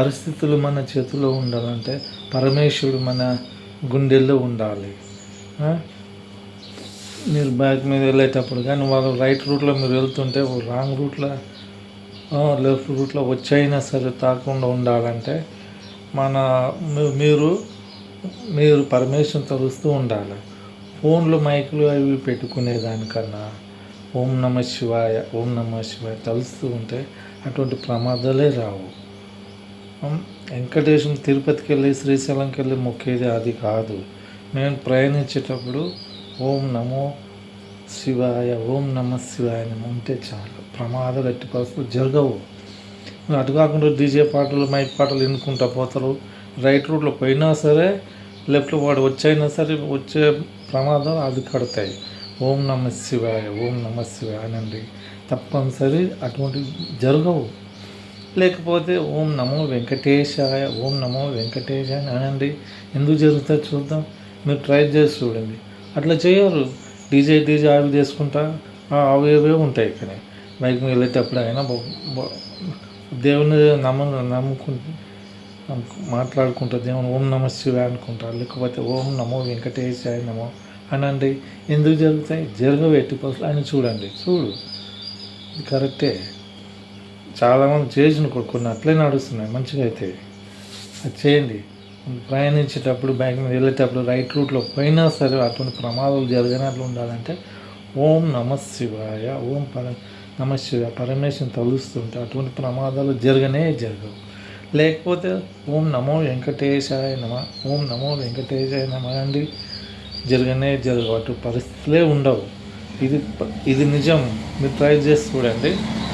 పరిస్థితులు మన చేతిలో ఉండాలంటే పరమేశ్వరుడు మన గుండెల్లో ఉండాలి. మీరు బైక్ మీద వెళ్ళేటప్పుడు కానీ వాళ్ళు రైట్ రూట్లో మీరు వెళ్తుంటే రాంగ్ రూట్లో లెఫ్ట్ రూట్లో వచ్చైనా సరే తాకుండా ఉండాలంటే మన మీరు మీరు పరమేశ్వరుని తలుస్తూ ఉండాలి. ఫోన్లు మైకులు అవి పెట్టుకునేదానికన్నా ఓం నమ శివాయ ఓం నమ శివాయ తలుస్తూ ఉంటే అటువంటి ప్రమాదాలే రావు. వెంకటేశ్వరం తిరుపతికి వెళ్ళి శ్రీశైలంకి వెళ్ళి మొక్కేది అది కాదు. నేను ప్రయాణించేటప్పుడు ఓం నమో శివాయ ఓం నమ శివాయ ఉంటే చాలు, ప్రమాదాలు ఎట్టి పరిస్థితులు జరగవు. అటు కాకుండా డీజే పాటలు మైక్ పాటలు ఎన్నుకుంటా పోతారు. రైట్ రూట్లో పోయినా సరే లెఫ్ట్లో వాడు వచ్చైనా సరే వచ్చే ప్రమాదాలు అది కడతాయి. ఓం నమ శివాయ ఓం నమ శివాయ అనండి, తప్పనిసరి అటువంటి జరగవు. లేకపోతే ఓం నమో వెంకటేశాయ ఓం నమో వెంకటేశాయ అనండి, ఎందుకు జరుగుతుంది చూద్దాం. మీరు ట్రై చేసి చూడండి. అట్లా చేయరు. డీజే అవి చేసుకుంటా అవి ఉంటాయి. కానీ బైక్ మీద వెళ్ళేటప్పుడు అయినా దేవుని నమ్ముకుంటే మాట్లాడుకుంటా దేవుని ఓం నమ శివాయ అనుకుంటారు. లేకపోతే ఓం నమో వెంకటేశాయ నమో అనండి, ఎందుకు జరుగుతాయి? జరగవు ఎట్టి పరిస్థితులు అని చూడండి. ఇది కరెక్టే. చాలామంది చేసిన కొన్ని అట్లే నడుస్తున్నాయి మంచిగా అయితే. అది చేయండి. ప్రయాణించేటప్పుడు బైక్ మీద వెళ్ళేటప్పుడు రైట్ రూట్లో పోయినా సరే అటువంటి ప్రమాదాలు జరగనట్లు ఉండాలంటే ఓం నమ శివాయ ఓం నమ శివాయ పరమేశ్వరుని తలుస్తుంటే అటువంటి ప్రమాదాలు జరగవు. లేకపోతే ఓం నమో వెంకటేశాయ నమ ఓం నమో వెంకటేశాయ నమ అండి, జరగవు. అటు పరిస్థితులే ఉండవు. ఇది నిజం. మీరు ట్రై చేసి చూడండి.